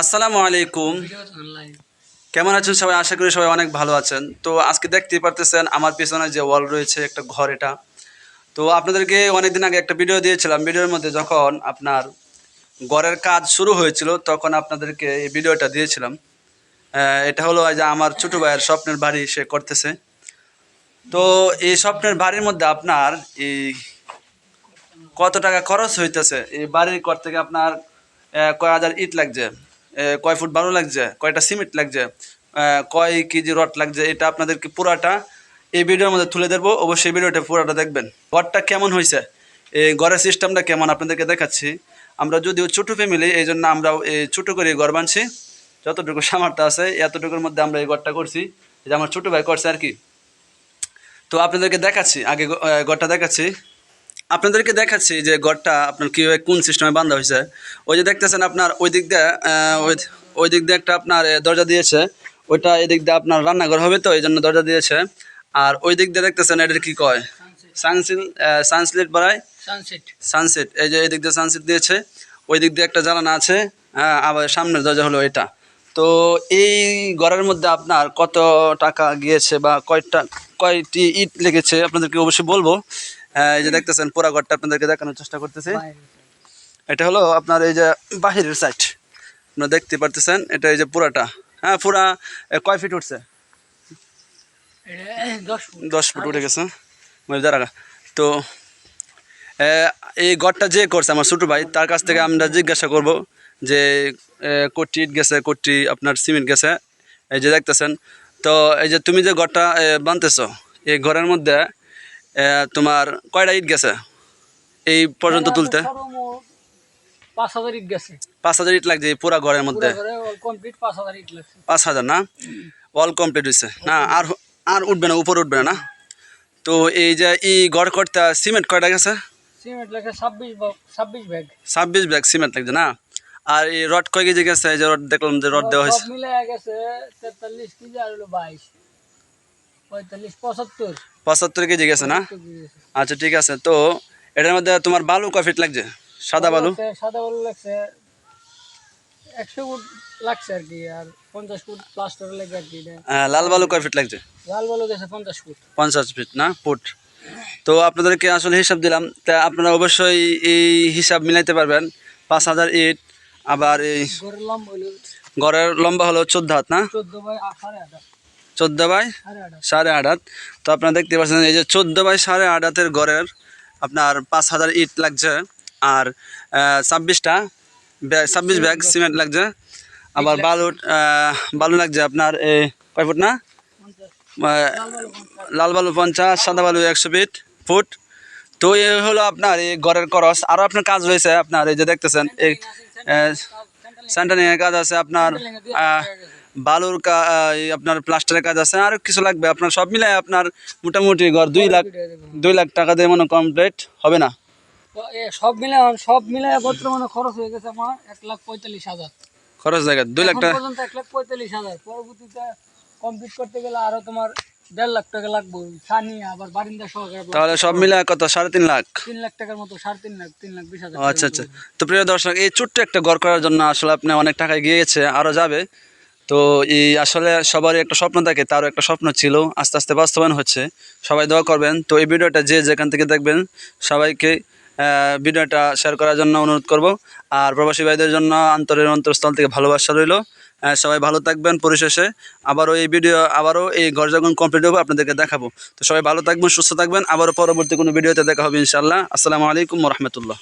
আসসালামু আলাইকুম। কেমন আছেন সবাই? আশা করি সবাই অনেক ভালো আছেন। তো আজকে দেখতেই পারতেছেন আমার পেছনে যে ওয়াল রয়েছে একটা ঘর এটা। তো আপনাদেরকে অনেকদিন আগে একটা ভিডিও দিয়েছিলাম। ভিডিওর মধ্যে যখন আপনার ঘরের কাজ শুরু হয়েছিল তখন আপনাদেরকে এই ভিডিওটা দিয়েছিলাম। এটা হলো যে আমার ছোট ভাইয়ের স্বপ্নের বাড়ি সে করতেছে। তো এই স্বপ্নের বাড়ির মধ্যে আপনার এই কত টাকা খরচ হইতেছে এই বাড়ির করতে গিয়ে আপনার কয় হাজার ইট লাগছে, কয় ফুট বালু লাগছে, কয়টা সিমেন্ট লাগছে, কয় কেজি রড লাগছে, এটা আপনাদেরকে পুরাটা এই ভিডিওর মধ্যে তুলে ধরবো। অবশ্যই ভিডিওটা পুরাটা দেখবেন। ঘরটা কেমন হয়েছে, এই ঘরের সিস্টেমটা কেমন আপনাদেরকে দেখাচ্ছি। আমরা যদিও ছোটো ফ্যামিলি, এই জন্য আমরা এই ছোটো করে ঘর বানছি। যতটুকু সামর্থ্য আছে এতটুকুর মধ্যে আমরা এই ঘরটা করছি, যে আমার ছোটো ভাই করছে আর কি। তো আপনাদেরকে দেখাচ্ছি, আগে ঘরটা দেখাচ্ছি। আপনাদেরকে দেখাচ্ছি যে ঘরটা আপনার কীভাবে কোন সিস্টেমে বাঁধা হয়েছে। ওই যে দেখতেছেন আপনার ওই দিক দিয়ে ওই দিক দিয়ে একটা আপনার দরজা দিয়েছে, ওইটা এদিক দিয়ে আপনার রান্নাঘর হবে, তো এই জন্য দরজা দিয়েছে। আর ওই দিক দিয়ে দেখতেছেন এটার কী কয়, সানসেট বাড়ায়, সানসেট। এই যে এই দিক দিয়ে সানসেট দিয়েছে, ওই দিক দিয়ে একটা জ্বালানা আছে। আবার সামনের দরজা হলো এটা। তো এই ঘরের মধ্যে আপনার কত টাকা গিয়েছে বা কয়টি ইট লেগেছে আপনাদেরকে অবশ্যই বলবো। এই যে দেখতেছেন পুরা ঘরটা আপনাদেরকে দেখানোর চেষ্টা করতেছি। এটা হলো আপনার এই যে বাহিরের সাইড, আপনারা দেখতে পারতেছেন। এটা এই যে পুরাটা, পুরা কয় ফিট উঠছে? 10 ফুট উঠে গেছে জায়গা। তো এই ঘরটা যে করছে আমার ছোটো ভাই, তার কাছ থেকে আমরা জিজ্ঞাসা করব যে কটি ইট গেছে, কটি আপনার সিমেন্ট গেছে। এই যে দেখতেছেন। তো এই যে তুমি যে ঘরটা বানতেছো, এই ঘরের মধ্যে তোমার কয়টা ইট গেছে এই পর্যন্ত তুলতে? 5,000 ইট গেছে। 5,000 ইট লাগছে পুরা ঘরের মধ্যে? 5,000 না, অল কমপ্লিট হয়েছে না? আর উঠবে না, উপরে উঠবে না? তো এই যে এই ঘর করতে সিমেন্ট কয়টা গেছে? সিমেন্ট লাগে 26 ব্যাগ। 26 ব্যাগ সিমেন্ট লাগছে না? আর এই রড কয় কেজি গেছে? এই যে রড দেখলাম যে রড দেওয়া হয়েছে, সব মিলে গেছে 43 কেজি আর হলো 22 45 75 কেজি গেছে না? আচ্ছা ঠিক আছে। তো এটার মধ্যে তোমার বালু কয় ফিট লাগছে? সাদা বালু লাগছে 100 ফুট লাগছে আর কি, আর 50 ফুট প্লাস্টার লাগে আর কি। লাল বালু কয় ফিট লাগছে? লাল বালু গেছে 50 ফুট। 50 ফিট না, ফুট। তো আপনাদেরকে আসলে হিসাব দিলাম, তা আপনারা অবশ্যই এই হিসাব মিলাইতে পারবেন। 5,000 ইট, আবার এই ঘরের লম্বা হলো 14 হাত না? 14 বাই 8.5 হাত। তো আপনারা দেখতে পাচ্ছেন এই যে 14 বাই 8.5 হাতের ঘরের আপনার 5,000 ইট লাগছে, আর 26 ব্যাগ সিমেন্ট লাগছে, আবার বালু লাগছে আপনার কয় ফুট না? লাল বালু 50, সাদা বালু 100 ফুট। তো এই হলো আপনার এই ঘরের খরচ। আরও আপনার কাজ রয়েছে আপনার, এই যে দেখতেছেন এই সেন্টারিংয়ের কাজ আছে, আপনার বালুর আপনার প্লাস্টারের কাজ আছে, আর কিছু লাগবে আপনার। সব মিলাই আপনার মোটামুটি ঘর 2 লাখ টাকা দিয়ে মনে কমপ্লিট হবে না? সব মিলে বর্তমানে খরচ হয়ে গেছে আমার 1,45,000 খরচ জায়গা 2 লাখ টাকা পর্যন্ত। 1,45,000 পরবর্তীতে কমপ্লিট করতে গেলে আরো তোমার 1.5 লাখ টাকা লাগবে, ছানি আবার বারিন্দা সহকারে। তাহলে সব মিলে কত? 3.5 লাখ? 3 লাখ টাকার মতো, 3.5 লাখ, 3,20,000। আচ্ছা আচ্ছা। তো প্রিয় দর্শক, এই ছোট্ট একটা ঘর করার জন্য আসলে আপনি অনেক টাকা গিয়েছে, আরও যাবে। তো এই আসলে সবারই একটা স্বপ্ন থাকে, তারও একটা স্বপ্ন ছিল, আস্তে আস্তে বাস্তবায়ন হচ্ছে। সবাই দোয়া করবেন। তো এই ভিডিওটা যে যেখান থেকে দেখবেন সবাইকে ভিডিওটা শেয়ার করার জন্য অনুরোধ করব। আর প্রবাসী ভাইদের জন্য অন্তরস্থল থেকে ভালোবাসা রইল। সবাই ভালো থাকবেন। পরিশেষে আবারও এই ঘর যখন কমপ্লিট হবে আপনাদেরকে দেখাবো। তো সবাই ভালো থাকবেন, সুস্থ থাকবেন। আবারও পরবর্তী কোনো ভিডিওতে দেখা হবে ইনশাআল্লাহ। আসসালামু আলাইকুম ওয়া রাহমাতুল্লাহ।